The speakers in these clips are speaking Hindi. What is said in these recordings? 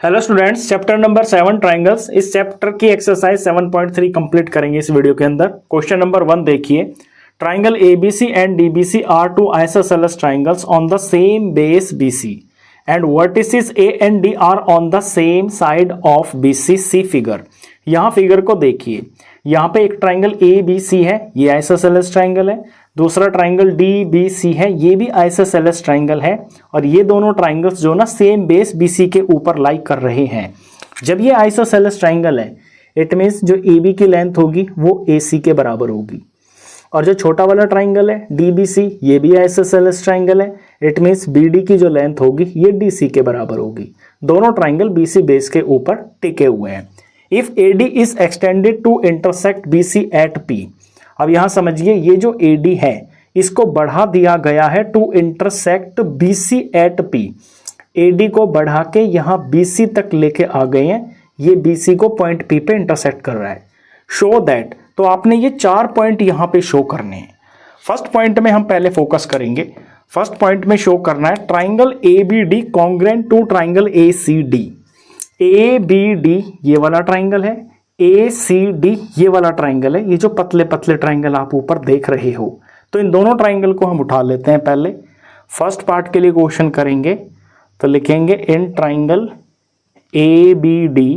Hello students, chapter number 7 triangles. इस चैप्टर की एक्सरसाइज 7.3 कंप्लीट करेंगे इस वीडियो के अंदर। क्वेश्चन नंबर 1 देखिए। Triangle ABC and DBC are two isosceles triangles on the same base BC and vertices A and D are on the same side of BC. See figure. यहाँ फिगर को देखिए, यहाँ पे एक ट्राइंगल ए बी सी है, ये आइसोसेलेस ट्राइंगल है। दूसरा ट्राइंगल डी बी सी है, ये भी आइसोसेलेस ट्राइंगल है। और ये दोनों ट्राइंगल्स जो ना सेम बेस बी सी के ऊपर लाई कर रहे हैं। जब ये आइसोसेलेस ट्राइंगल है, इट मीन्स जो ए बी की लेंथ होगी वो ए सी के बराबर होगी। और जो छोटा वाला ट्राइंगल है डी बी सी, ये भी आइसोसेलेस ट्राइंगल है। इट मीन्स बी डी की जो लेंथ होगी ये डी सी के बराबर होगी। दोनों ट्राइंगल बी सी बेस के ऊपर टिके हुए हैं। If A D is extended to intersect B C at P. अब यहां समझिए, ये जो ए डी है इसको बढ़ा दिया गया है to intersect B C at P. A D को बढ़ा के यहां बी सी तक लेके आ गए हैं। ये बी सी को पॉइंट पी पे इंटरसेक्ट कर रहा है। शो दैट, तो आपने ये 4 पॉइंट यहां पे शो करने हैं। फर्स्ट पॉइंट में हम पहले फोकस करेंगे। फर्स्ट पॉइंट में शो करना है triangle A B D congruent to triangle A C D. A B D ये वाला ट्राइंगल है, ए सी डी ये वाला ट्राइंगल है। ये जो पतले पतले ट्राइंगल आप ऊपर देख रहे हो, तो इन दोनों ट्राइंगल को हम उठा लेते हैं। पहले फर्स्ट पार्ट के लिए क्वेश्चन करेंगे तो लिखेंगे in triangle A B D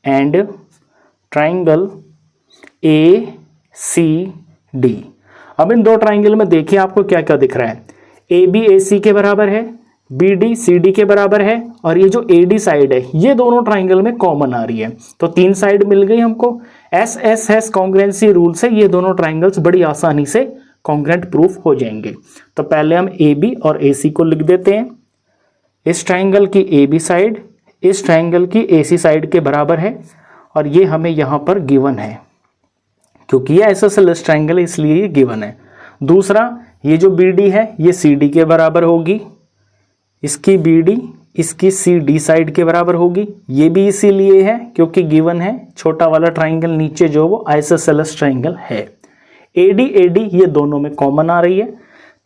and triangle A C D. अब इन दो ट्राइंगल में देखिए आपको क्या क्या दिख रहा है। ए बी ए सी के बराबर है, बी डी सी डी के बराबर है, और ये जो ए डी साइड है ये दोनों ट्राइंगल में कॉमन आ रही है। तो 3 साइड मिल गई हमको। S S S congruency rule से ये दोनों ट्राइंगल्स बड़ी आसानी से कॉन्ग्रेंट प्रूफ हो जाएंगे। तो पहले हम ए बी और ए सी को लिख देते हैं। इस ट्राइंगल की ए बी साइड इस ट्राइंगल की ए सी साइड के बराबर है, और ये हमें यहाँ पर गिवन है क्योंकि ये आइसोसेलेस ट्राइंगल है इसलिए ये गिवन है। दूसरा, ये जो बी डी है ये सी डी के बराबर होगी, इसकी बी डी इसकी सी डी साइड के बराबर होगी। ये भी इसीलिए है क्योंकि गिवन है छोटा वाला ट्राइंगल नीचे जो वो आइसोसेलेस ट्राइंगल है। ए डी ये दोनों में कॉमन आ रही है,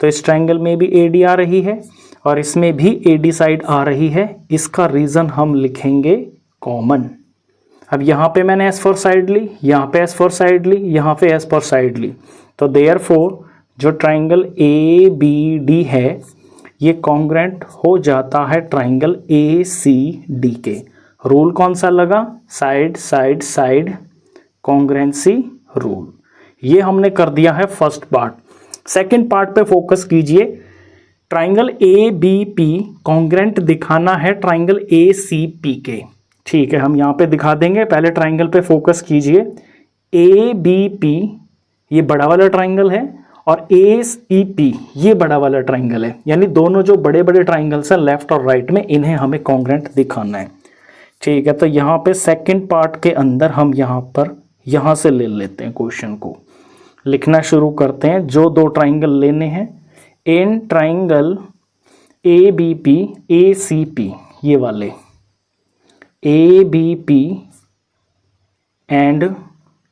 तो इस ट्राइंगल में भी ए डी आ रही है और इसमें भी ए डी साइड आ रही है। इसका रीजन हम लिखेंगे कॉमन। अब यहाँ पे मैंने एस फॉर साइड ली, यहाँ पे एस फॉर साइड ली, यहाँ पे एस फॉर साइड ली। तो देयरफॉर जो ट्राइंगल ए बी डी है ये कॉन्ग्रेंट हो जाता है ट्राइंगल ए सी डी के। रूल कौन सा लगा? Side side side congruency rule. ये हमने कर दिया है फर्स्ट पार्ट। सेकंड पार्ट पे फोकस कीजिए। Triangle A B P congruent दिखाना है ट्राइंगल ए सी पी के। ठीक है, हम यहाँ पे दिखा देंगे। पहले ट्राइंगल पे फोकस कीजिए। ए बी पी ये बड़ा वाला ट्राइंगल है और ए सी पी ये बड़ा वाला ट्राइंगल है। यानी दोनों जो बड़े बड़े ट्राइंगल्स हैं लेफ्ट और राइट में, इन्हें हमें कॉन्ग्रेंट दिखाना है। ठीक है, तो यहाँ पे सेकंड पार्ट के अंदर हम यहाँ से ले लेते हैं। क्वेश्चन को लिखना शुरू करते हैं। जो 2 ट्राइंगल लेने हैं, in triangle A B P A C P ये वाले A B P and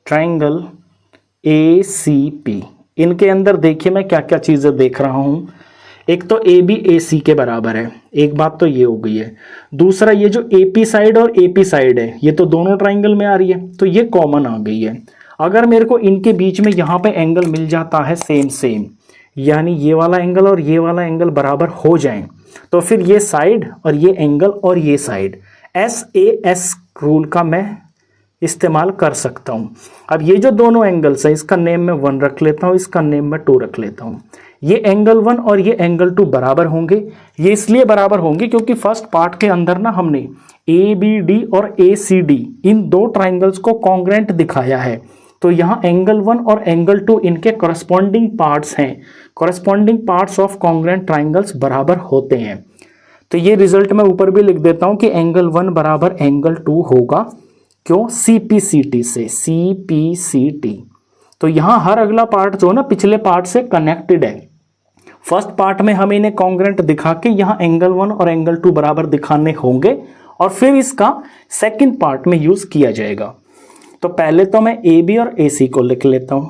triangle A C P, इनके अंदर देखिए मैं क्या क्या चीज़ें देख रहा हूँ। एक तो ए बी ए सी के बराबर है, एक बात तो ये हो गई है। दूसरा, ये जो ए पी साइड और ए पी साइड है ये तो दोनों ट्राइंगल में आ रही है, तो ये कॉमन आ गई है। अगर मेरे को इनके बीच में यहाँ पे एंगल मिल जाता है सेम, यानी ये वाला एंगल और ये वाला एंगल बराबर हो जाए, तो फिर ये साइड और ये एंगल और ये side S A S rule का मैं इस्तेमाल कर सकता हूं। अब ये जो दोनों एंगल्स है इसका नेम मैं 1 रख लेता हूं, इसका नेम मैं 2 रख लेता हूं। ये एंगल 1 और ये एंगल 2 बराबर होंगे। ये इसलिए बराबर होंगे क्योंकि फर्स्ट पार्ट के अंदर ना हमने ए बी डी और ए सी डी इन 2 ट्राइंगल्स को कॉन्ग्रेंट दिखाया है। तो यहाँ एंगल 1 और एंगल 2 इनके करस्पॉन्डिंग पार्ट्स हैं। Corresponding parts of congruent triangles बराबर होते हैं। तो ये रिजल्ट मैं ऊपर भी लिख देता हूं कि एंगल 1 बराबर एंगल 2 होगा। क्यों? सी पी सी टी से, सी पी सी टी। तो यहां हर अगला पार्ट जो है ना पिछले पार्ट से कनेक्टेड है। फर्स्ट पार्ट में हमें इन्हें कॉन्ग्रेंट दिखा के यहां एंगल 1 और एंगल 2 बराबर दिखाने होंगे और फिर इसका सेकंड पार्ट में यूज किया जाएगा। तो पहले तो मैं ए बी और ए सी को लिख लेता हूं।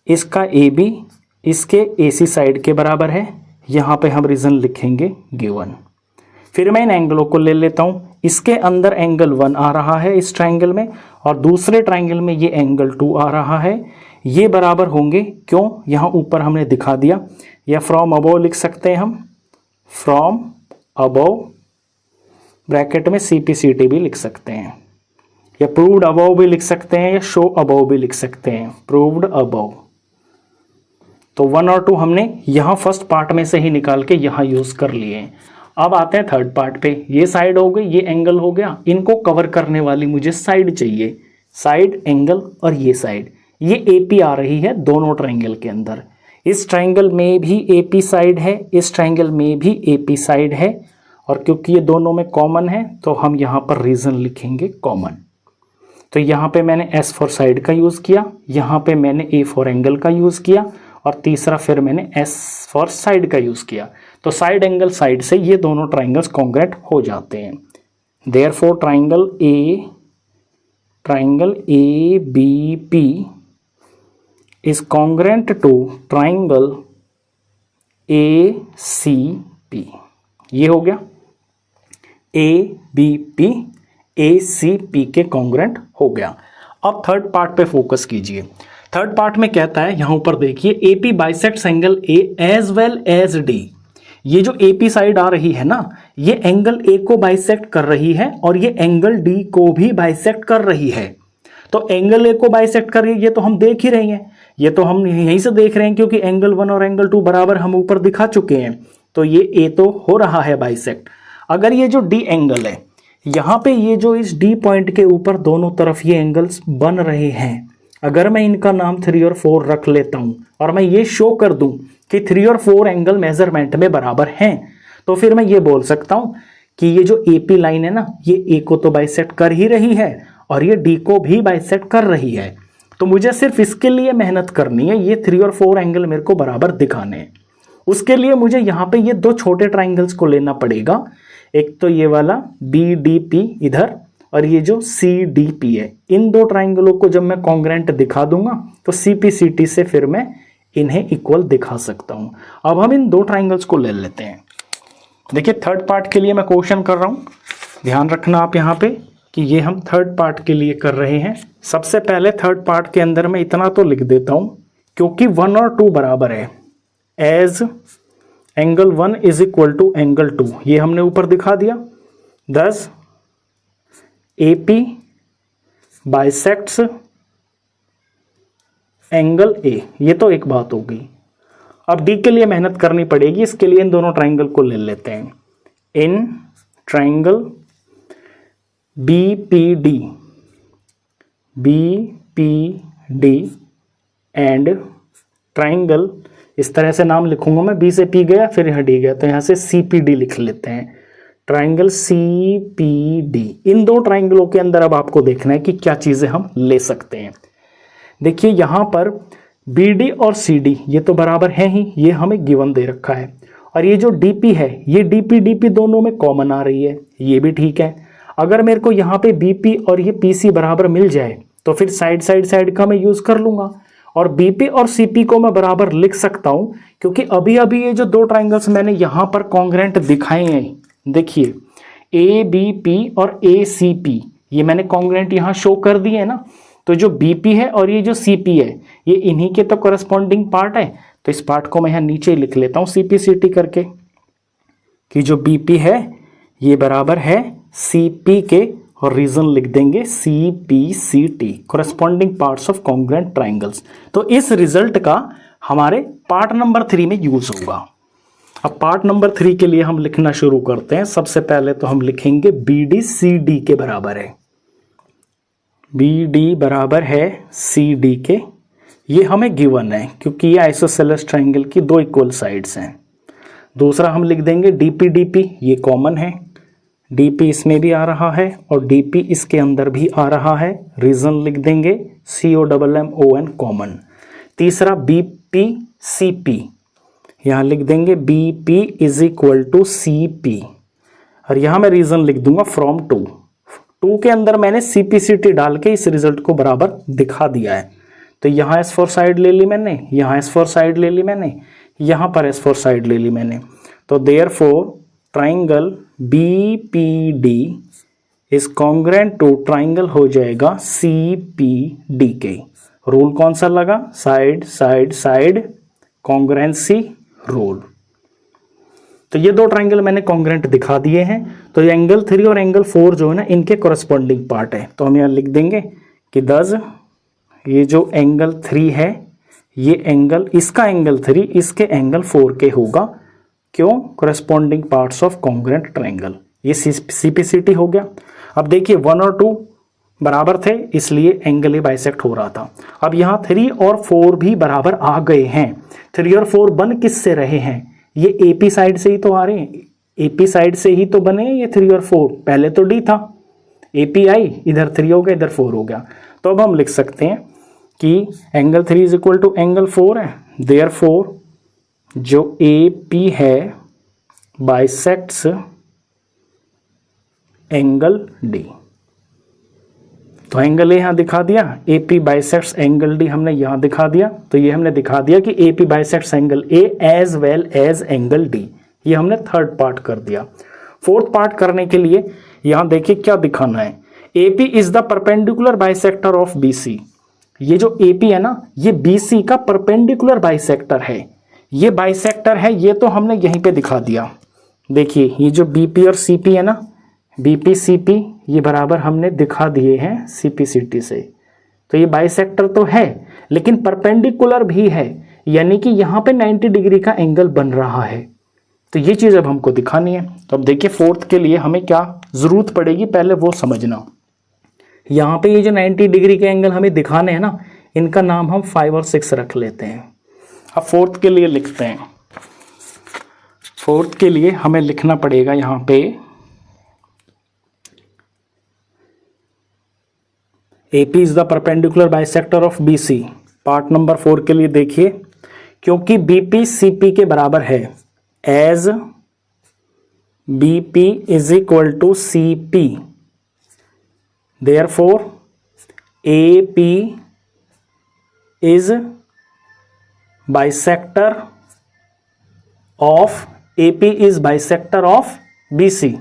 इसका ए बी इसके ए सी साइड के बराबर है, यहां पे हम रीजन लिखेंगे गिवन। फिर मैं इन एंगलों को ले लेता हूँ। इसके अंदर एंगल 1 आ रहा है इस ट्राइंगल में, और दूसरे ट्राइंगल में ये एंगल 2 आ रहा है। ये बराबर होंगे, क्यों, यहाँ ऊपर हमने दिखा दिया, या फ्रॉम अबव लिख सकते हैं हम, फ्रॉम अबव ब्रैकेट में CPCT भी लिख सकते हैं, या प्रूव्ड अबव भी लिख सकते हैं, या शो अबव भी लिख सकते हैं, प्रूव्ड अबव। तो 1 और 2 हमने यहाँ फर्स्ट पार्ट में से ही निकाल के यहाँ यूज कर लिए। अब आते हैं थर्ड पार्ट पे। ये साइड हो गई, ये एंगल हो गया, इनको कवर करने वाली मुझे साइड चाहिए, साइड एंगल, और ये साइड, ये AP आ रही है दोनों ट्राइंगल के अंदर। इस ट्राइंगल में भी AP साइड है, इस ट्राइंगल में भी AP साइड है, और क्योंकि ये दोनों में कॉमन है तो हम यहाँ पर रीजन लिखेंगे कॉमन। तो यहाँ पे मैंने S फॉर साइड का यूज़ किया, यहाँ पे मैंने A फॉर एंगल का यूज़ किया, और तीसरा फिर मैंने S फॉर साइड का यूज़ किया। तो साइड एंगल साइड से ये दोनों ट्राइंगल्स कॉन्ग्रेंट हो जाते हैं। Therefore triangle ABP is congruent to triangle ACP। ये हो गया ABP ACP के कॉन्ग्रेंट हो गया। अब थर्ड पार्ट पे फोकस कीजिए। थर्ड पार्ट में कहता है, यहां ऊपर देखिए, AP bisects angle A as well as D। ये जो AP साइड आ रही है ना, ये एंगल A को बाइसेक्ट कर रही है, और ये एंगल D को भी बाइसेक्ट कर रही है। तो एंगल A को बाइसेक्ट कर रही है, ये तो हम देख ही रहे हैं, ये तो हम यहीं से देख रहे हैं, क्योंकि एंगल 1 और एंगल 2 बराबर हम ऊपर दिखा चुके हैं। तो ये A तो हो रहा है बाइसेक्ट। अगर ये जो D एंगल है, यहाँ पे ये जो इस D पॉइंट के ऊपर दोनों तरफ ये एंगल्स बन रहे हैं, अगर मैं इनका नाम 3 और 4 रख लेता हूँ, और मैं ये शो कर दूं कि 3 और 4 एंगल मेजरमेंट में बराबर हैं, तो फिर मैं ये बोल सकता हूँ कि ये जो AP लाइन है ना, ये A को तो बाइसेक्ट कर ही रही है, और ये D को भी बाइसेक्ट कर रही है। तो मुझे सिर्फ इसके लिए मेहनत करनी है, ये 3 और 4 एंगल मेरे को बराबर दिखाने हैं। उसके लिए मुझे यहाँ पे ये दो छोटे ट्राइंगल्स को लेना पड़ेगा, एक तो ये वाला BDP इधर, और ये जो CDP है। इन दो ट्राइंगलों को जब मैं कॉन्ग्रेंट दिखा दूंगा तो CPCT से फिर मैं इन्हें इक्वल दिखा सकता हूं। अब हम इन दो ट्राइंगल्स को ले लेते हैं। देखिए थर्ड पार्ट के लिए मैं क्वेश्चन कर रहा हूं, ध्यान रखना आप यहाँ पे कि ये हम थर्ड पार्ट के लिए कर रहे हैं। सबसे पहले थर्ड पार्ट के अंदर मैं इतना तो लिख देता हूं, क्योंकि 1 और 2 बराबर है, as angle 1 is equal to angle 2, ये हमने ऊपर दिखा दिया। thus AP bisects angle A, ये तो एक बात हो गई। अब D के लिए मेहनत करनी पड़ेगी, इसके लिए इन दोनों ट्राइंगल को ले लेते हैं। In triangle BPD and triangle, इस तरह से नाम लिखूंगा मैं, B से P गया फिर यहाँ D गया, तो यहाँ से CPD लिख लेते हैं। ट्राइंगल CPD, इन दो ट्राइंगलों के अंदर अब आपको देखना है कि क्या चीजें हम ले सकते हैं। देखिए यहाँ पर BD और CD ये तो बराबर है ही, ये हमें गिवन दे रखा है, और ये जो DP है ये DP दोनों में कॉमन आ रही है, ये भी ठीक है। अगर मेरे को यहाँ पे BP और ये PC बराबर मिल जाए तो फिर साइड का मैं यूज कर लूंगा, और BP और CP को मैं बराबर लिख सकता हूं, क्योंकि अभी अभी ये जो दो ट्राइंगल्स मैंने यहां पर कॉन्ग्रेंट दिखाए हैं, देखिए ABP और ACP, ये मैंने कॉन्ग्रेंट यहां शो कर दिए है ना। तो जो BP है और ये जो CP है ये इन्हीं के तो करस्पॉन्डिंग पार्ट है, तो इस पार्ट को मैं यहां नीचे लिख लेता हूं CPCT करके, कि जो BP है ये बराबर है CP के, और रीजन लिख देंगे CPCT, corresponding parts of congruent triangles। तो इस रिजल्ट का हमारे पार्ट नंबर 3 में यूज होगा। अब पार्ट नंबर 3 के लिए हम लिखना शुरू करते हैं। सबसे पहले तो हम लिखेंगे BD CD के बराबर है, BD बराबर है CD के, ये हमें गिवन है क्योंकि ये आइसोसेलेस ट्राइंगल की दो इक्वल साइड्स हैं। दूसरा हम लिख देंगे DP ये कॉमन है, DP इसमें भी आ रहा है और DP इसके अंदर भी आ रहा है, रीजन लिख देंगे COMMON कॉमन। तीसरा BP CP, यहाँ लिख देंगे BP is equal to CP, और यहाँ मैं रीजन लिख दूंगा फ्रॉम 2 के अंदर मैंने CPCT डाल के इस रिजल्ट को बराबर दिखा दिया है। तो यहाँ S फॉर साइड ले ली मैंने, यहाँ S फॉर साइड ले ली मैंने, यहाँ पर S फॉर साइड ले ली मैंने। तो therefore triangle BPD is congruent to triangle हो जाएगा CPD के। रूल कौन सा लगा? Side side side congruency rule. तो ये दो ट्राइंगल मैंने कॉन्ग्रेंट दिखा दिए हैं। तो ये एंगल 3 और एंगल 4 जो है ना, इनके कोरस्पॉन्डिंग पार्ट है। तो हम यहाँ लिख देंगे कि दस ये जो एंगल 3 है, ये एंगल, इसका एंगल 3 इसके एंगल 4 के होगा। क्यों? Corresponding parts of congruent triangle. ये CPCT हो गया। अब देखिए 1 और 2 बराबर थे, इसलिए एंगल ये बाइसेक्ट हो रहा था। अब यहाँ 3 और 4 भी बराबर आ गए हैं। 3 और 4 बन किससे रहे हैं? ये AP साइड से ही तो आ रहे हैं। AP साइड से ही तो बने ये 3 और 4। पहले तो D था, AP आई, इधर 3 हो गया, इधर 4 हो गया। तो अब हम लिख सकते हैं कि angle 3 is equal to angle 4 है। देयरफॉर जो AP है बाइसेक्ट्स एंगल D। तो एंगल ए यहाँ दिखा दिया, AP बाइसेक्ट्स एंगल D हमने यहाँ दिखा दिया। तो ये हमने दिखा दिया कि AP bisects angle A as well as angle D। ये हमने थर्ड पार्ट कर दिया। फोर्थ पार्ट करने के लिए यहाँ देखिए क्या दिखाना है। AP is the perpendicular bisector of BC। ये जो AP है ना, ये BC का परपेंडिकुलर बाइसेक्टर है। ये बाइसेक्टर है, ये तो हमने यहीं पे दिखा दिया। देखिए ये जो BP और CP है ना, BP CP ये बराबर हमने दिखा दिए हैं CPCT से। तो ये बाइसेक्टर तो है, लेकिन परपेंडिकुलर भी है, यानी कि यहाँ पे 90 डिग्री का एंगल बन रहा है। तो ये चीज़ अब हमको दिखानी है। तो अब देखिए फोर्थ के लिए हमें क्या ज़रूरत पड़ेगी, पहले वो समझना। यहाँ पे ये जो 90 डिग्री के एंगल हमें दिखाने हैं ना, इनका नाम हम 5 और 6 रख लेते हैं। अब फोर्थ के लिए लिखते हैं। फोर्थ के लिए हमें लिखना पड़ेगा यहाँ पे AP is the perpendicular bisector of BC। Part number 4 के लिए देखिए, क्योंकि BP CP के बराबर है, as BP is equal to CP, therefore AP is bisector of BC।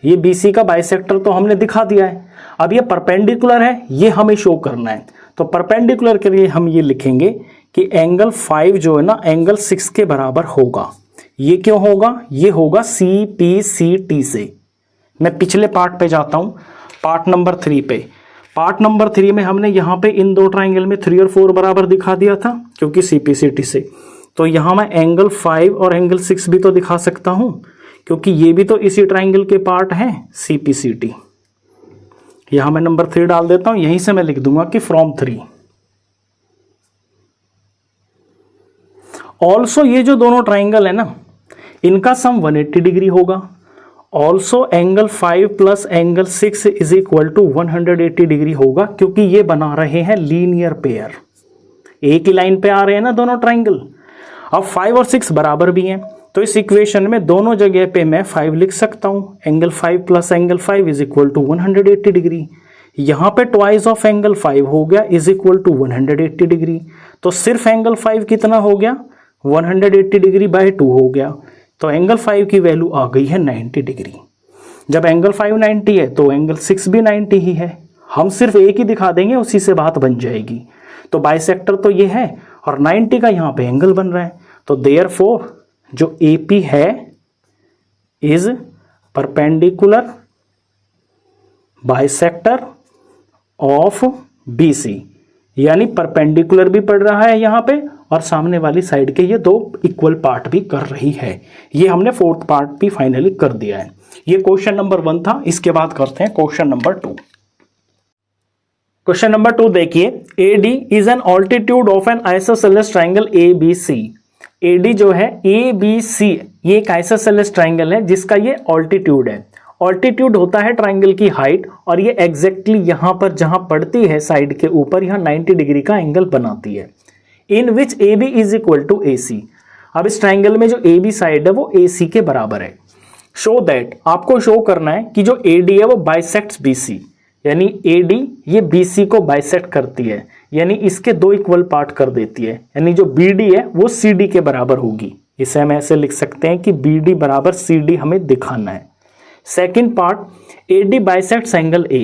ये BC का बाइसेक्टर तो हमने दिखा दिया है। अब ये परपेंडिकुलर है, ये हमें शो करना है। तो परपेंडिकुलर के लिए हम ये लिखेंगे कि एंगल 5 जो है ना, एंगल 6 के बराबर होगा। ये क्यों होगा? ये होगा CPCT से। मैं पिछले पार्ट पे जाता हूं, पार्ट नंबर 3 पे। पार्ट नंबर 3 में हमने यहाँ पे इन दो ट्राइंगल में 3 और 4 बराबर दिखा दिया था, क्योंकि CPCT से। तो यहाँ मैं एंगल 5 और एंगल 6 भी तो दिखा सकता हूं, क्योंकि ये भी तो इसी ट्राइंगल के पार्ट हैं CPCT। यहां मैं नंबर 3 डाल देता हूं, यहीं से मैं लिख दूंगा कि फ्रॉम 3। ऑल्सो ये जो दोनों ट्राइंगल है ना, इनका सम 180 डिग्री होगा। Also angle 5 plus angle 6 is equal to 180 degree होगा, क्योंकि ये बना रहे हैं लीनियर पेयर। एक ही लाइन पे आ रहे हैं ना दोनों ट्राइंगल। अब 5 और 6 बराबर भी हैं, तो इस इक्वेशन में दोनों जगह पे मैं 5 लिख सकता हूं। Angle 5 plus angle 5 is equal to 180 degree. यहाँ पे ट्वाइस ऑफ एंगल 5 हो गया, इज इक्वल टू 180 डिग्री। तो सिर्फ एंगल 5 कितना हो गया? 180 डिग्री बाय 2 हो गया। तो एंगल 5 की वैल्यू आ गई है 90 डिग्री। जब एंगल 5 90 है तो एंगल 6 भी 90 ही है। हम सिर्फ एक ही दिखा देंगे, उसी से बात बन जाएगी। तो बाइसेक्टर तो ये है और 90 का यहाँ पे एंगल बन रहा है। तो देयरफॉर जो AP है is perpendicular bisector of BC, यानी परपेंडिकुलर भी पड़ रहा है यहाँ पे और सामने वाली साइड के ये दो इक्वल पार्ट भी कर रही है। ये हमने फोर्थ पार्ट भी फाइनली कर दिया है। ये क्वेश्चन नंबर 1 था। इसके बाद करते हैं क्वेश्चन नंबर 2। क्वेश्चन नंबर 2 देखिए, AD is an altitude of N isosceles triangle ABC। AD जो है ABC, ये एक आइसोसेलेस ट्राइंगल है जिसका ये ऑल्टीट्यूड है। ऑल्टीट्यूड होता है ट्राइंगल की हाइट, और ये एग्जैक्टली यहां पर जहां पड़ती है साइड के ऊपर, यहां 90 डिग्री का एंगल बनाती है। In which AB is equal to AC। अब इस ट्राइंगल में जो AB साइड है वो AC के बराबर है। शो दैट, आपको शो करना है कि जो AD है वो बाइसेक्ट्स BC, यानी AD ये BC को बाइसेक्ट करती है, यानी इसके दो इक्वल पार्ट कर देती है, यानी जो BD है वो CD के बराबर होगी। इसे हम ऐसे लिख सकते हैं कि BD बराबर CD हमें दिखाना है। Second part, AD bisects angle A।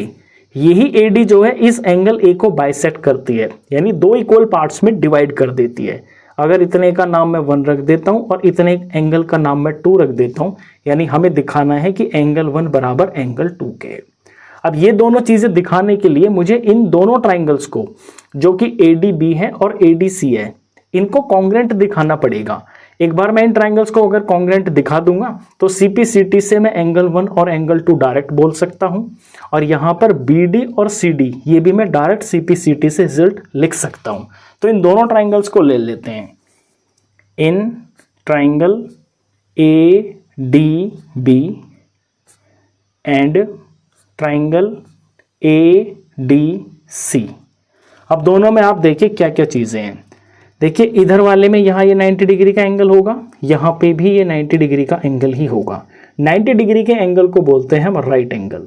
यही AD जो है इस एंगल A को बाइसेक्ट करती है, यानी दो इक्वल पार्ट्स में डिवाइड कर देती है। अगर इतने का नाम मैं 1 रख देता हूं और इतने एंगल का नाम मैं 2 रख देता हूं, यानी हमें दिखाना है कि एंगल 1 बराबर एंगल 2 के। अब ये दोनों चीजें दिखाने के लिए मुझे इन दोनों ट्राइंगल्स को, जो कि ADB है और ADC है, इनको कॉन्ग्रेंट दिखाना पड़ेगा। एक बार मैं इन ट्राइंगल्स को अगर कॉन्ग्रेंट दिखा दूंगा तो CPCT से मैं एंगल 1 और एंगल 2 डायरेक्ट बोल सकता हूं, और यहां पर BD और CD ये भी मैं डायरेक्ट CPCT से रिजल्ट लिख सकता हूं। तो इन दोनों ट्राइंगल्स को ले लेते हैं। In triangle ADB and triangle ADC, अब दोनों में आप देखिए क्या क्या चीजें हैं। देखिए इधर वाले में यहाँ ये 90 डिग्री का एंगल होगा, यहाँ पे भी ये 90 डिग्री का एंगल ही होगा। 90 डिग्री के एंगल को बोलते हैं हम राइट एंगल।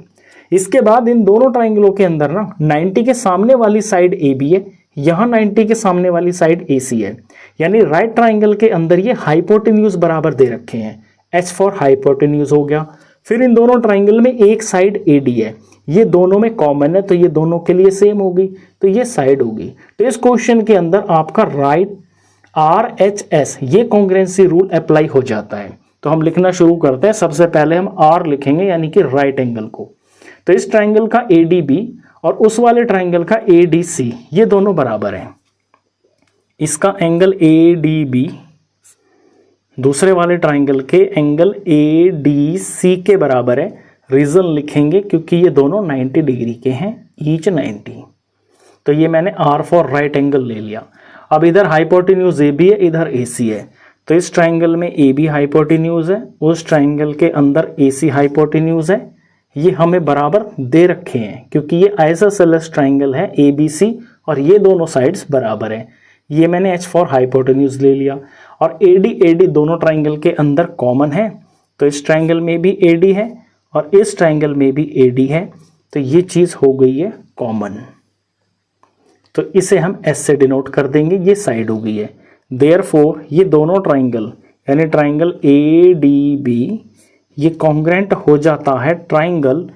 इसके बाद इन दोनों ट्राइंगलों के अंदर ना 90 के सामने वाली साइड AB है, यहाँ 90 के सामने वाली साइड AC है, यानी राइट ट्राइंगल के अंदर ये हाइपोटेन्यूज बराबर दे रखे हैं। H फॉर हाइपोटेन्यूज हो गया। फिर इन दोनों ट्राइंगल में एक साइड AD है, ये दोनों में कॉमन है तो ये दोनों के लिए सेम होगी, तो ये साइड होगी। तो इस क्वेश्चन के अंदर आपका राइट RHS ये कॉन्ग्रुएंसी रूल अप्लाई हो जाता है। तो हम लिखना शुरू करते हैं। सबसे पहले हम R लिखेंगे, यानी कि राइट एंगल को। तो इस ट्राइंगल का ADB और उस वाले ट्राइंगल का ADC ये दोनों बराबर हैं। इसका एंगल ADB दूसरे वाले ट्राइंगल के एंगल ADC के बराबर है। रीजन लिखेंगे क्योंकि ये दोनों 90 डिग्री के हैं, ईच 90। तो ये मैंने R फॉर राइट एंगल ले लिया। अब इधर हाइपोटेन्यूज AB है, इधर AC है, तो इस ट्राइंगल में AB हाइपोटेन्यूज है, उस ट्राइंगल के अंदर AC हाइपोटेन्यूज है। ये हमें बराबर दे रखे हैं क्योंकि ये आइसोसेलेस ट्राइंगल है ABC और ये दोनों साइड्स बराबर हैं। ये मैंने H फॉर हाइपोटेन्यूज ले लिया। और AD दोनों ट्राइंगल के अंदर कॉमन है, तो इस ट्राइंगल में भी AD है और इस ट्राइंगल में भी AD है, तो ये चीज हो गई है कॉमन। तो इसे हम S से डिनोट कर देंगे, ये साइड हो गई है। देयरफॉर ये दोनों ट्राइंगल यानी ट्राइंगल ADB ये कॉन्ग्रेंट हो जाता है ट्राइंगल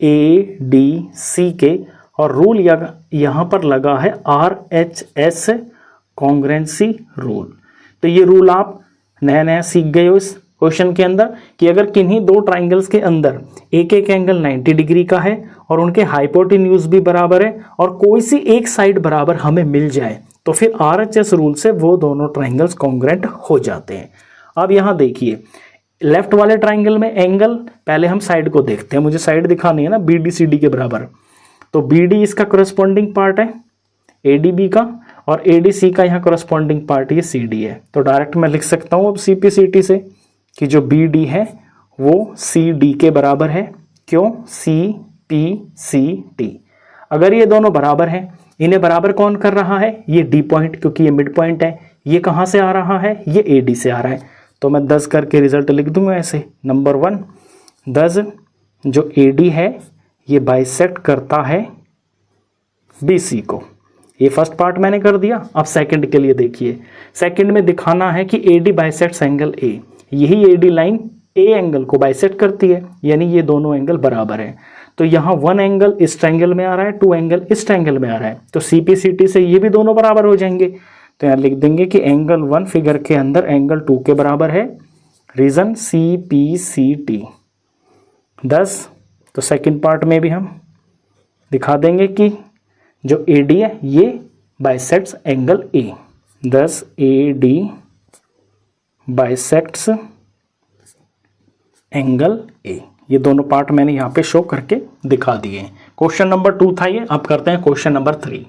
ADC के, और रूल यहाँ पर लगा है RHS कॉन्ग्रेंसी रूल। तो ये रूल आप नया नया सीख गए हो इस क्वेश्चन के अंदर कि अगर किन्हीं दो ट्राइंगल्स के अंदर एक एक एंगल 90 डिग्री का है और उनके हाइपोटेन्यूज भी बराबर है और कोई सी एक साइड बराबर हमें मिल जाए, तो फिर RHS रूल से वो दोनों ट्राइंगल्स कॉन्ग्रेंट हो जाते हैं। अब यहाँ देखिए लेफ्ट वाले ट्राइंगल में एंगल, पहले हम साइड को देखते हैं, मुझे साइड दिखानी है ना BD-CD के बराबर। तो BD इसका करस्पॉन्डिंग पार्ट है ADB का, और ADC का यहाँ करस्पॉन्डिंग पार्ट ये CD है। तो डायरेक्ट मैं लिख सकता हूँ अब CPCT से कि जो BD है वो CD के बराबर है। क्यों? CPCT। अगर ये दोनों बराबर हैं, इन्हें बराबर कौन कर रहा है? ये D पॉइंट, क्योंकि ये मिड पॉइंट है। ये कहाँ से आ रहा है? ये AD से आ रहा है। तो मैं 10 करके रिजल्ट लिख दूंगा ऐसे। नंबर 1, 10 जो AD है ये बाइसेक्ट करता है BC को। ये फर्स्ट पार्ट मैंने कर दिया। अब सेकंड के लिए देखिए, सेकंड में दिखाना है कि AD बाइसेक्ट्स एंगल A। यही AD लाइन A एंगल को बाइसेक्ट करती है, यानी ये दोनों एंगल बराबर है। तो यहाँ 1 एंगल इस ट्रायंगल में आ रहा है, 2 एंगल इस ट्रायंगल में आ रहा है, तो CPCT से ये भी दोनों बराबर हो जाएंगे। तो यहाँ लिख देंगे कि एंगल 1 फिगर के अंदर एंगल 2 के बराबर है। Reason CPCT 10। तो सेकंड पार्ट में भी हम दिखा देंगे कि जो AD है ये bisects angle A। 10 AD bisects angle A। ये दोनों पार्ट मैंने यहाँ पे शो करके दिखा दिए हैं। क्वेश्चन नंबर 2 था ये। अब करते हैं क्वेश्चन नंबर 3।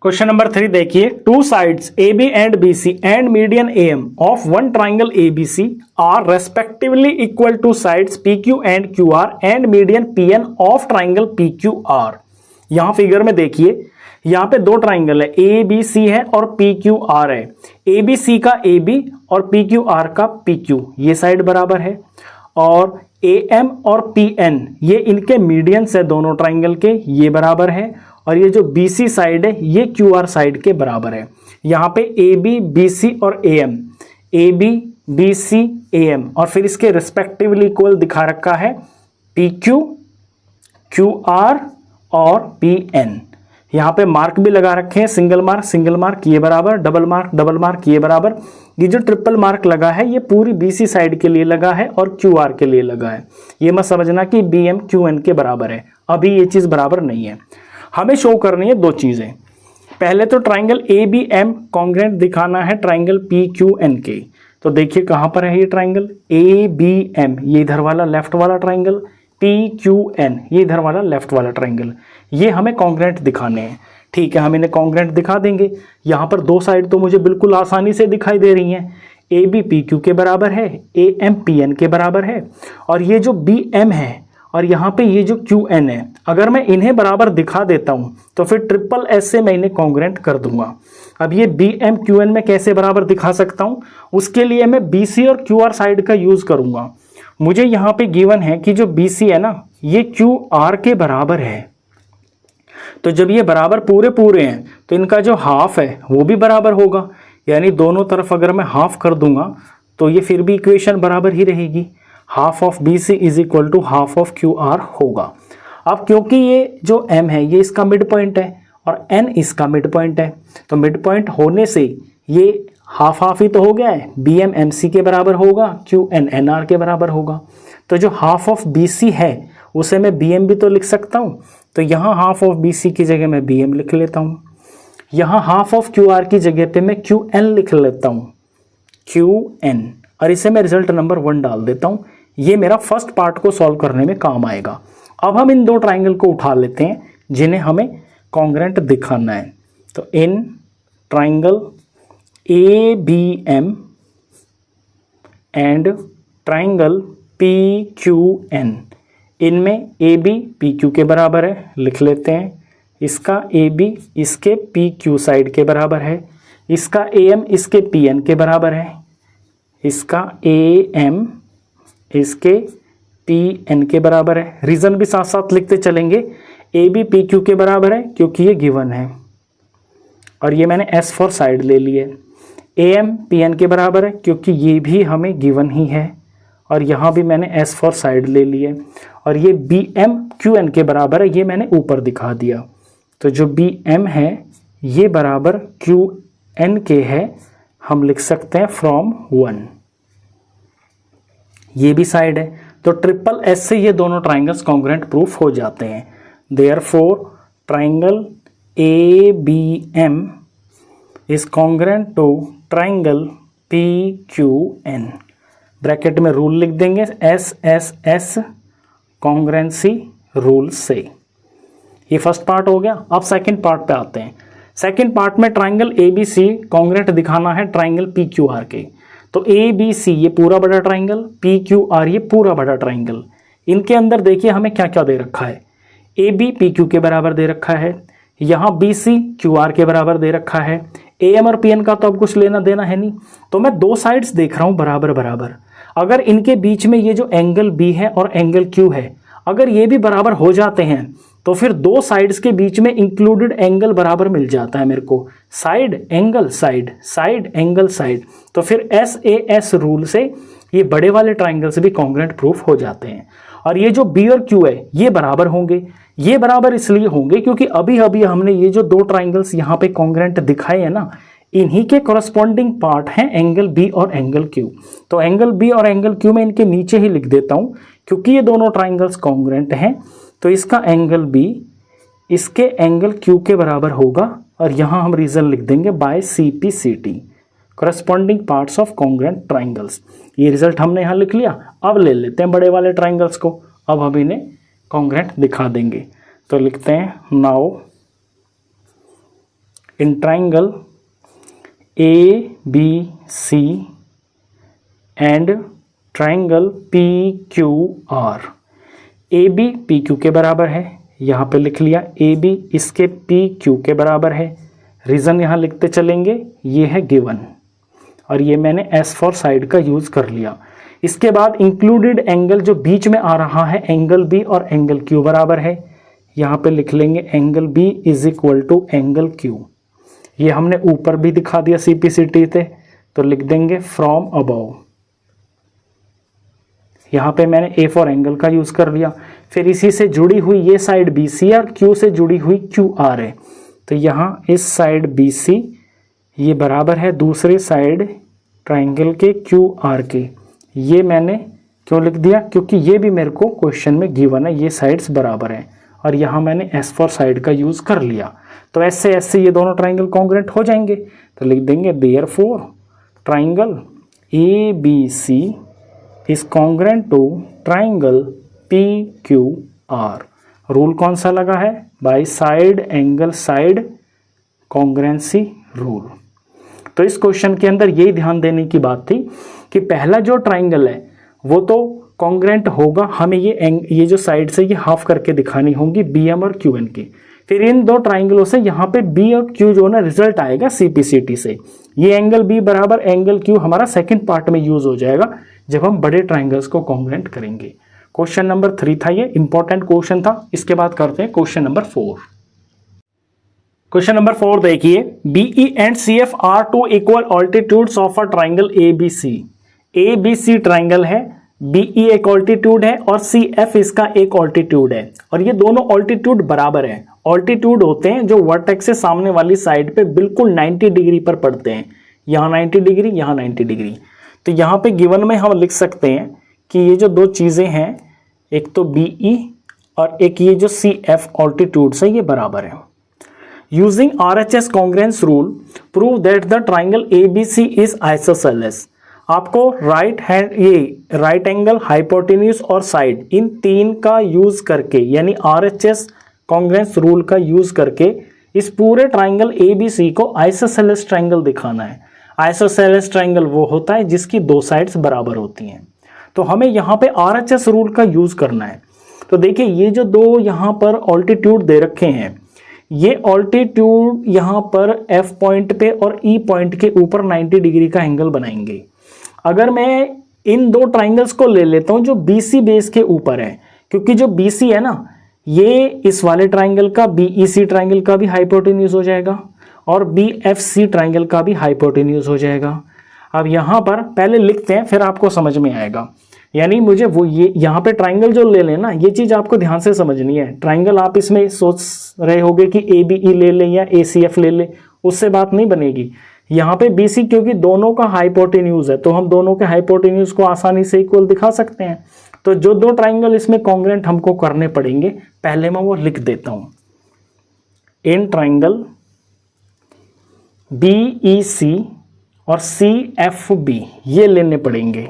क्वेश्चन नंबर 3 देखिए, 2 sides AB and BC and median AM of one triangle ABC are respectively equal to sides PQ and QR and median PN of triangle PQR। यहाँ फिगर में देखिए, यहाँ पे 2 ट्राइंगल है, ABC है और PQR है। ABC का AB और PQR का PQ ये साइड बराबर है, और AM और PN ये इनके मीडियंस है दोनों ट्राइंगल के, ये बराबर है, और ये जो BC साइड है ये QR साइड के बराबर है। यहाँ पे AB, BC और AM, A B, B C, A M, और फिर इसके रिस्पेक्टिवली इक्वल दिखा रखा है पी क्यू, क्यू आर और पी एन। यहाँ पे मार्क भी लगा रखे हैं, सिंगल मार्क ये बराबर, डबल मार्क ये बराबर। ये जो ट्रिपल मार्क लगा है ये पूरी बीसी साइड के लिए लगा है और क्यू आर के लिए लगा है। ये मत समझना कि बी एम क्यू एन के बराबर है, अभी ये चीज़ बराबर नहीं है। हमें शो करनी है दो चीज़ें। पहले तो triangle A B M congruent दिखाना है ट्राइंगल पी क्यू एन के। तो देखिए कहाँ पर है ये ट्राइंगल ए बी एम, ये इधर वाला लेफ्ट वाला ट्राइंगल, पी क्यू एन ये इधर वाला लेफ्ट वाला ट्राइंगल, ये हमें कॉन्ग्रेंट दिखाने हैं। ठीक है, हम इन्हें कॉन्ग्रेंट दिखा देंगे। यहाँ पर दो साइड तो मुझे बिल्कुल आसानी से दिखाई दे रही हैं। ए बी पी क्यू के बराबर है, ए एम पी एन के बराबर है, और ये जो बी एम है और यहाँ पे ये जो क्यू एन है, अगर मैं इन्हें बराबर दिखा देता हूँ तो फिर ट्रिपल एस से मैं इन्हें कॉन्ग्रेंट कर दूंगा। अब ये बी एम क्यू एन में कैसे बराबर दिखा सकता हूँ, उसके लिए मैं बी सी और क्यू आर साइड का यूज करूंगा। मुझे यहाँ पे गिवन है कि जो बी सी है ना ये क्यू आर के बराबर है, तो जब ये बराबर पूरे हैं तो इनका जो हाफ है वो भी बराबर होगा, यानी दोनों तरफ अगर मैं हाफ कर दूंगा तो ये फिर भी इक्वेशन बराबर ही रहेगी। Half of B C is equal to half of Q R होगा। अब क्योंकि ये जो एम है ये इसका मिड पॉइंट है और एन इसका मिड पॉइंट है, तो मिड पॉइंट होने से ये हाफ हाफ ही तो हो गया है, बी एम एम सी के बराबर होगा, क्यू एन एन आर के बराबर होगा। तो जो हाफ ऑफ बी सी है उसे मैं बी एम भी तो लिख सकता हूँ, तो यहाँ हाफ ऑफ बी सी की जगह मैं बी एम लिख लेता हूँ। यहाँ हाफ ऑफ क्यू आर की जगह पे मैं क्यू एन लिख लेता हूँ, क्यू एन, और इसे मैं रिजल्ट नंबर 1 डाल देता हूँ। ये मेरा फर्स्ट पार्ट को सॉल्व करने में काम आएगा। अब हम इन दो ट्राइंगल को उठा लेते हैं जिन्हें हमें कॉन्ग्रेंट दिखाना है। तो in triangle A B M and triangle P Q N, इनमें ए बी पी क्यू के बराबर है, लिख लेते हैं। इसका ए बी इसके पी क्यू साइड के बराबर है, इसका ए एम इसके पी एन के बराबर है, इसका ए एम इसके पी एन के बराबर है। रीजन भी साथ साथ लिखते चलेंगे। ए बी पी क्यू के बराबर है क्योंकि ये गिवन है, और ये मैंने एस फॉर साइड ले लिए। ए एम पी एन के बराबर है क्योंकि ये भी हमें गिवन ही है, और यहाँ भी मैंने एस फॉर साइड ले लिए। और ये बी एम क्यू एन के बराबर है, ये मैंने ऊपर दिखा दिया। तो जो बी एम है ये बराबर क्यू एन के है, हम लिख सकते हैं फ्रॉम 1। ये भी साइड है, तो ट्रिपल एस से ये दोनों ट्राइंगल्स कॉन्ग्रेंट प्रूफ हो जाते हैं। Therefore triangle A B M is congruent to triangle P Q N. Bracket में रूल लिख देंगे, S S S congruency rule से। ये फर्स्ट पार्ट हो गया। अब सेकंड पार्ट पे आते हैं। सेकंड पार्ट में triangle A B C congruent दिखाना है ट्राइंगल पी क्यू आर के। तो ए बी सी ये पूरा बड़ा ट्राइंगल, पी क्यू आर ये पूरा बड़ा ट्राइंगल। इनके अंदर देखिए हमें क्या क्या दे रखा है। ए बी पी क्यू के बराबर दे रखा है, यहाँ बी सी क्यू आर के बराबर दे रखा है। ए एम और पी एन का तो अब कुछ लेना देना है नहीं, तो मैं दो साइड्स देख रहा हूँ बराबर बराबर। अगर इनके बीच में ये जो एंगल बी है और एंगल क्यू है, अगर ये भी बराबर हो जाते हैं तो फिर दो साइड्स के बीच में इंक्लूडेड एंगल बराबर मिल जाता है मेरे को। Side angle side, side angle side, तो फिर एस ए एस रूल से ये बड़े वाले ट्राइंगल्स भी कॉन्ग्रेंट प्रूफ हो जाते हैं। और ये जो बी और क्यू है ये बराबर होंगे। ये बराबर इसलिए होंगे क्योंकि अभी अभी हमने ये जो दो ट्राइंगल्स यहाँ पे कॉन्ग्रेंट दिखाए हैं ना, इन्हीं के कॉरस्पॉन्डिंग पार्ट हैं एंगल बी और एंगल क्यू। तो एंगल बी और एंगल क्यू मैं इनके नीचे ही लिख देता हूँ क्योंकि ये दोनों ट्राइंगल्स कॉन्ग्रेंट हैं। तो इसका एंगल बी इसके एंगल क्यू के बराबर होगा, और यहाँ हम रीजन लिख देंगे by C P C T, corresponding parts of congruent triangles. ये रिजल्ट हमने यहाँ लिख लिया। अब ले लेते हैं बड़े वाले ट्राइंगल्स को, अब हम इन्हें कॉन्ग्रेंट दिखा देंगे। तो लिखते हैं now in triangle A B C and triangle P Q R, A B P Q के बराबर है, यहाँ पे लिख लिया ए बी इसके पी क्यू के बराबर है। रीज़न यहाँ लिखते चलेंगे, ये है गिवन, और ये मैंने एस फॉर साइड का यूज़ कर लिया। इसके बाद इंक्लूडेड एंगल जो बीच में आ रहा है एंगल बी और एंगल क्यू बराबर है, यहाँ पे लिख लेंगे angle B is equal to angle Q. ये हमने ऊपर भी दिखा दिया सी पी सी टी थे, तो लिख देंगे फ्रॉम अबव। यहाँ पे मैंने ए फॉर एंगल का यूज कर लिया। फिर इसी से जुड़ी हुई ये साइड बी सी और क्यू से जुड़ी हुई क्यू आर है, तो यहाँ इस साइड बी सी ये बराबर है दूसरे साइड ट्राइंगल के क्यू आर के। ये मैंने क्यों लिख दिया, क्योंकि ये भी मेरे को क्वेश्चन में गिवन है, ये साइड्स बराबर हैं, और यहाँ मैंने एस फॉर साइड का यूज कर लिया। तो ऐसे ऐसे ये दोनों ट्राइंगल कॉन्ग्रुएंट हो जाएंगे। तो लिख देंगे therefore triangle A B C is congruent to triangle P Q R. Rule कौन सा लगा है, by side angle side congruency rule. तो इस क्वेश्चन के अंदर यही ध्यान देने की बात थी कि पहला जो ट्राइंगल है वो तो कॉन्ग्रुएंट होगा, हमें ये जो साइड से ये हाफ करके दिखानी होंगी बी एम और क्यू एन की। फिर इन दो ट्राइंगलों से यहाँ पे बी और क्यू जो ना रिजल्ट आएगा सीपीसीटी से, ये एंगल बी बराबर एंगल क्यू हमारा सेकंड पार्ट में यूज हो जाएगा जब हम बड़े ट्राइंगल्स को कॉन्ग्रुएंट करेंगे। क्वेश्चन नंबर 3 था, ये इंपॉर्टेंट क्वेश्चन था। इसके बाद करते हैं क्वेश्चन नंबर 4। क्वेश्चन नंबर 4 देखिए, BE and CF are two equal altitudes of a triangle ABC. ABC triangle है, बीई एक ऑल्टीट्यूड है और सीएफ इसका एक ऑल्टीट्यूड है, और ये दोनों ऑल्टीट्यूड बराबर है। ऑल्टीट्यूड होते हैं जो वर्टेक्स से सामने वाली साइड पे बिल्कुल 90 डिग्री पर पड़ते हैं, यहाँ 90 डिग्री, यहाँ 90 डिग्री। तो यहाँ पे गिवन में हम लिख सकते हैं कि ये जो दो चीजें हैं, एक तो बीई और एक ये जो सीएफ ऑल्टीट्यूड है, ये बराबर है। Using RHS congruence rule, prove that the triangle ABC is isosceles। आपको राइट एंगल, हाइपोटेन्यूज और साइड, इन तीन का यूज करके, यानी RHS congruence रूल का यूज करके इस पूरे ट्राइंगल ABC को आइसोसेलेस ट्राइंगल दिखाना है। आइसोसेलेस ट्राइंगल वो होता है जिसकी दो साइड्स बराबर होती हैं। तो हमें यहाँ पे RHS रूल का यूज करना है। तो देखिए ये जो दो यहाँ पर ऑल्टीट्यूड दे रखे हैं, ये ऑल्टीट्यूड यहाँ पर F पॉइंट पे और E पॉइंट के ऊपर 90 डिग्री का एंगल बनाएंगे। अगर मैं इन दो ट्राइंगल्स को ले लेता हूँ जो BC बेस के ऊपर है, क्योंकि जो BC है ना, ये इस वाले ट्राइंगल का, BEC ट्राइंगल का भी हाइपोटेन्यूज हो जाएगा और BFC ट्राइंगल का भी हाइपोटेन्यूज हो जाएगा। अब यहाँ पर पहले लिखते हैं, फिर आपको समझ में आएगा। यानी मुझे वो ये यहाँ पे ट्राइंगल जो ले लेना, ये चीज आपको ध्यान से समझनी है। ट्राइंगल आप इसमें सोच रहे होगे कि ABE ले ले या ACF ले ले, उससे बात नहीं बनेगी। यहाँ पे BC क्योंकि दोनों का हाइपोटेन्यूज है, तो हम दोनों के हाइपोटेन्यूज को आसानी से इक्वल दिखा सकते हैं। तो जो दो ट्राइंगल इसमें कॉन्ग्रुएंट हमको करने पड़ेंगे, पहले मैं वो लिख देता हूं। इन ट्राइंगल BEC और CFB ये लेने पड़ेंगे।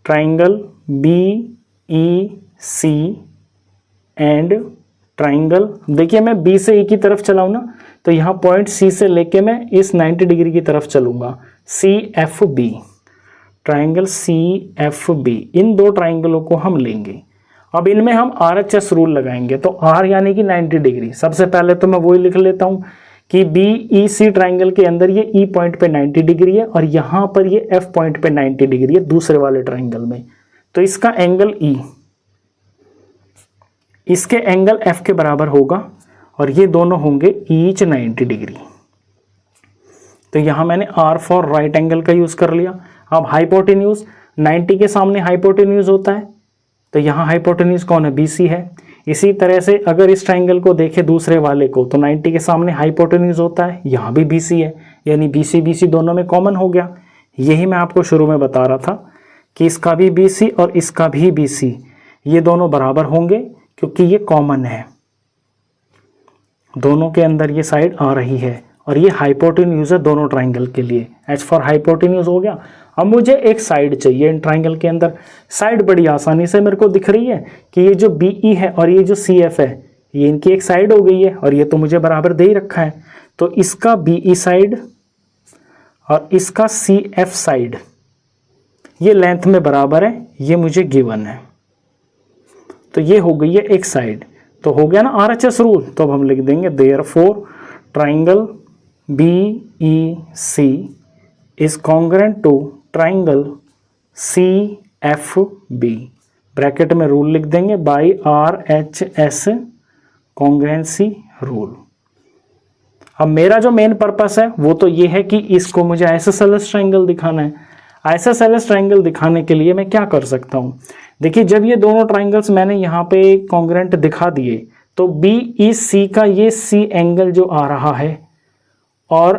ट्राइंगल BEC एंड ट्राइंगल, देखिए मैं B से E की तरफ चलाऊं ना, तो यहाँ पॉइंट C से लेके मैं इस 90 डिग्री की तरफ चलूंगा, CFB। ट्राइंगल CFB, इन दो ट्राइंगलों को हम लेंगे। अब इनमें हम RHS रूल लगाएंगे। तो R यानी कि 90 डिग्री। सबसे पहले तो मैं वही लिख लेता हूं कि BEC ट्राइंगल के अंदर ये E पॉइंट पे 90 डिग्री है और यहाँ पर ये F पॉइंट पे 90 डिग्री है दूसरे वाले ट्राइंगल में। तो इसका एंगल E इसके एंगल F के बराबर होगा और ये दोनों होंगे ईच 90 डिग्री। तो यहाँ मैंने R फॉर राइट एंगल का यूज कर लिया। अब हाइपोटेन्यूज, 90 के सामने हाइपोटेन्यूज होता है, तो यहाँ हाइपोटेन्यूज कौन है, BC है। इसी तरह से अगर इस ट्राइंगल को देखें दूसरे वाले को, तो 90 के सामने हाइपोटेन्यूज होता है, यहाँ भी BC है, यानी BC दोनों में कॉमन हो गया। यही मैं आपको शुरू में बता रहा था कि इसका भी BC और इसका भी BC ये दोनों बराबर होंगे क्योंकि ये कॉमन है, दोनों के अंदर ये साइड आ रही है और ये हाइपोटेन्यूज है दोनों ट्राइंगल के लिए। एच फॉर हाइपोटेन्यूज हो गया। अब मुझे एक साइड चाहिए इन ट्राइंगल के अंदर। साइड बड़ी आसानी से मेरे को दिख रही है कि ये जो BE है और ये जो CF है, ये इनकी एक साइड हो गई है और ये तो मुझे बराबर दे ही रखा है। तो इसका BE साइड और इसका CF साइड ये लेंथ में बराबर है, ये मुझे गिवन है। तो ये हो गई है एक साइड। तो हो गया ना RHS रूल। तो अब हम लिख देंगे therefore triangle BEC is congruent to triangle CFB। Bracket में रूल लिख देंगे बाय RHS कॉन्ग्रुएंसी रूल। अब मेरा जो मेन पर्पस है वो तो ये है कि इसको मुझे आइसोसेलेस ट्रायंगल दिखाना है। आइसोसेलेस ट्रायंगल दिखाने के लिए मैं क्या कर सकता हूँ, देखिए जब ये दोनों ट्रायंगल्स मैंने यहाँ पे कॉन्ग्रेंट दिखा दिए तो BEC का ये C एंगल जो आ रहा है और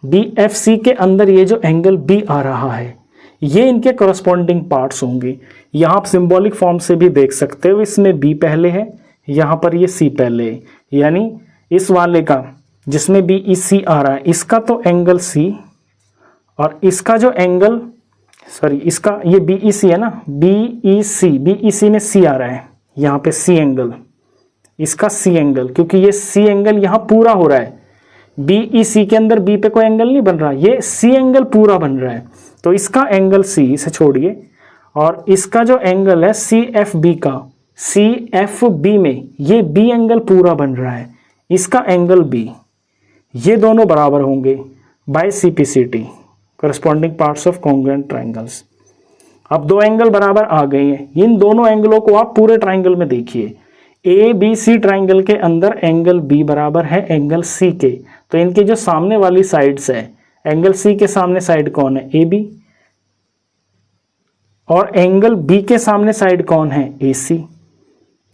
BFC के अंदर ये जो एंगल B आ रहा है, ये इनके करस्पॉन्डिंग पार्ट्स होंगे। यहाँ आप सिंबॉलिक फॉर्म से भी देख सकते हो, इसमें B पहले है, यहाँ पर ये C पहले है, यानी इस वाले का जिसमें BEC आ रहा है इसका तो एंगल C और इसका जो एंगल इसका ये BEC है ना, BEC में C आ रहा है, यहाँ पे C एंगल, इसका C एंगल, क्योंकि ये C एंगल यहाँ पूरा हो रहा है, BEC के अंदर B पे कोई एंगल नहीं बन रहा, ये C एंगल पूरा बन रहा है, तो इसका एंगल C, इसे छोड़िए, और इसका जो एंगल है CFB का, CFB में ये B एंगल पूरा बन रहा है, इसका एंगल B, ये दोनों बराबर होंगे by CPCT, corresponding parts of congruent triangles. अब दो एंगल बराबर आ गए हैं, इन दोनों एंगलों को आप पूरे ट्रायंगल में देखिए। ABC ट्रायंगल के अंदर एंगल B बराबर है एंगल C के, तो इनके जो सामने वाली साइड्स है, एंगल C के सामने साइड कौन है, AB, और एंगल B के सामने साइड कौन है, AC,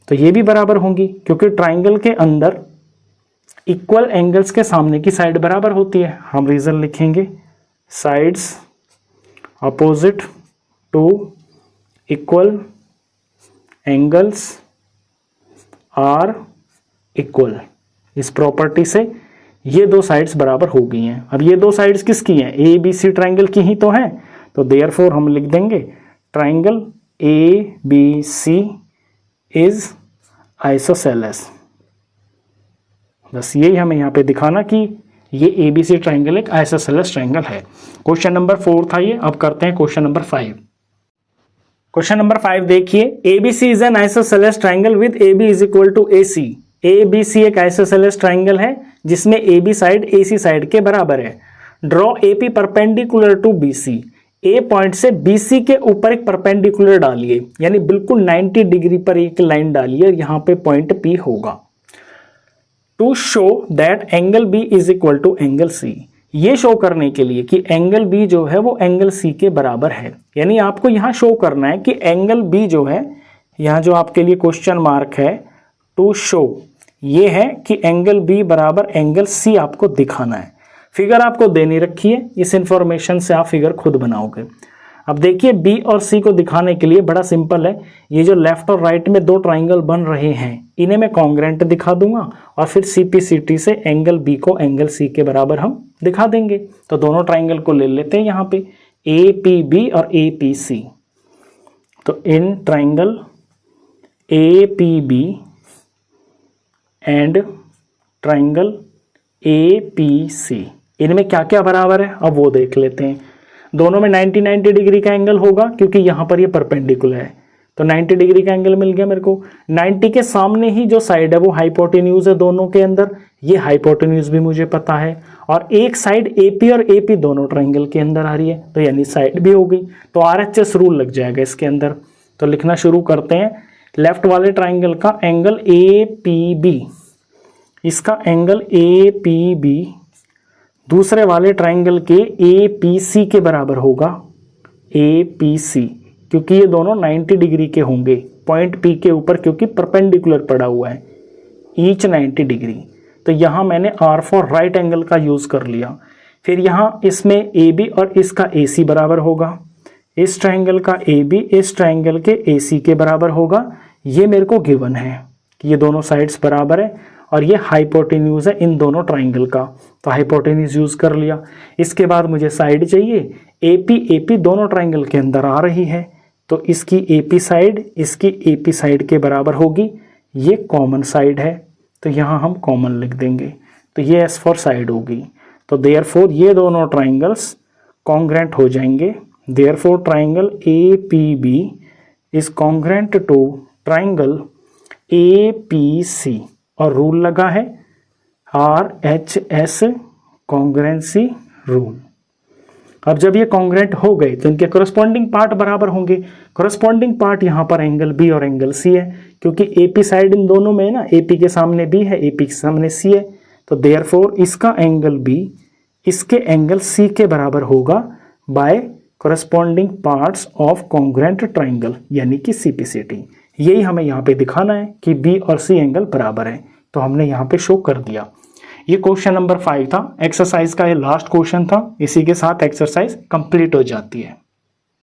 तो ये भी बराबर होंगी, क्योंकि ट्रायंगल के अंदर इक्वल एंगल्स के सामने की साइड बराबर होती है। हम रीजन लिखेंगे, sides opposite to equal angles are equal. इस प्रॉपर्टी से ये दो साइड्स बराबर हो गई हैं। अब ये दो साइड्स किसकी हैं, ABC ट्रायंगल की ही तो हैं, तो देयरफॉर हम लिख देंगे ट्रायंगल ABC इज आइसोसेलेस। बस यही हमें यहाँ पे दिखाना कि ये ABC ट्रायंगल एक आइसोसेलेस ट्रायंगल है। क्वेश्चन नंबर 4 था ये। अब करते हैं क्वेश्चन नंबर 5। क्वेश्चन नंबर 5 देखिए, ABC is an isosceles triangle with AB is equal to AC। ABC एक आइसोसेलेस ट्रायंगल है जिसमें AB साइड AC साइड के बराबर है। Draw AP perpendicular to BC। A point से BC के ऊपर एक परपेंडिकुलर डालिए, यानी बिल्कुल 90 डिग्री पर एक लाइन डालिए, यहाँ पे पॉइंट P होगा। To show that angle B is equal to angle C। ये शो करने के लिए कि एंगल B जो है वो एंगल C के बराबर है, यानी आपको यहाँ शो करना है कि एंगल B जो है, यहाँ जो आपके लिए क्वेश्चन मार्क है टू शो, ये है कि एंगल B बराबर एंगल C आपको दिखाना है। फिगर आपको देनी रखी है, इस इंफॉर्मेशन से आप फिगर खुद बनाओगे। अब देखिए B और C को दिखाने के लिए बड़ा सिंपल है, ये जो लेफ्ट और राइट में दो ट्राइंगल बन रहे हैं इन्हें मैं कॉन्ग्रेंट दिखा दूंगा और फिर CPCT से एंगल B को एंगल C के बराबर हम दिखा देंगे। तो दोनों ट्राइंगल को ले लेते हैं यहाँ पे, APB और APC। तो in triangle APB and triangle APC, इनमें क्या क्या बराबर है अब वो देख लेते हैं। दोनों में 90 डिग्री का एंगल होगा, क्योंकि यहाँ पर ये परपेंडिकुलर है, तो 90 डिग्री का एंगल मिल गया मेरे को। 90 के सामने ही जो साइड है वो हाइपोटेन्यूज है दोनों के अंदर, ये हाइपोटेन्यूज भी मुझे पता है, और एक साइड AP और AP दोनों ट्राइंगल के अंदर आ रही है, तो यानी साइड भी हो गई, तो RHS रूल लग जाएगा इसके अंदर। तो लिखना शुरू करते हैं। लेफ्ट वाले ट्राइंगल का एंगल APB, इसका एंगल APB दूसरे वाले ट्राइंगल के APC के बराबर होगा, APC, क्योंकि ये दोनों 90 डिग्री के होंगे पॉइंट P के ऊपर, क्योंकि परपेंडिकुलर पड़ा हुआ है ईच 90 डिग्री। तो यहाँ मैंने R फॉर राइट एंगल का यूज़ कर लिया। फिर यहाँ इसमें AB और इसका AC बराबर होगा, इस ट्राइंगल का AB इस ट्राइंगल के AC के बराबर होगा। ये मेरे को गिवन है कि ये दोनों साइड्स बराबर है और ये हाइपोटेन्यूज है इन दोनों ट्राइंगल का, तो हाइपोटेन्यूज यूज कर लिया। इसके बाद मुझे साइड चाहिए, AP दोनों ट्राइंगल के अंदर आ रही है, तो इसकी AP साइड इसकी AP साइड के बराबर होगी। ये कॉमन साइड है, तो यहाँ हम कॉमन लिख देंगे, तो ये S फॉर साइड होगी। तो देयरफॉर ये दोनों ट्राइंगल्स कॉन्ग्रेंट हो जाएंगे। Therefore triangle APB is congruent to triangle APC, और रूल लगा है RHS कॉन्ग्रेंसी रूल। अब जब ये कॉन्ग्रेंट हो गए तो इनके कोरस्पॉन्डिंग पार्ट बराबर होंगे। कोरस्पॉन्डिंग पार्ट यहाँ पर एंगल बी और एंगल सी है, क्योंकि एपी साइड इन दोनों में है ना, एपी के सामने बी है, एपी के सामने सी है, तो देयरफॉर इसका एंगल बी इसके एंगल सी के बराबर होगा by corresponding parts of congruent triangle, यानी कि सीपीसीटी। यही हमें यहाँ पे दिखाना है कि बी और सी एंगल बराबर है, तो हमने यहाँ पे शो कर दिया। ये क्वेश्चन नंबर 5 था, एक्सरसाइज का ये लास्ट क्वेश्चन था। इसी के साथ एक्सरसाइज कंप्लीट हो जाती है।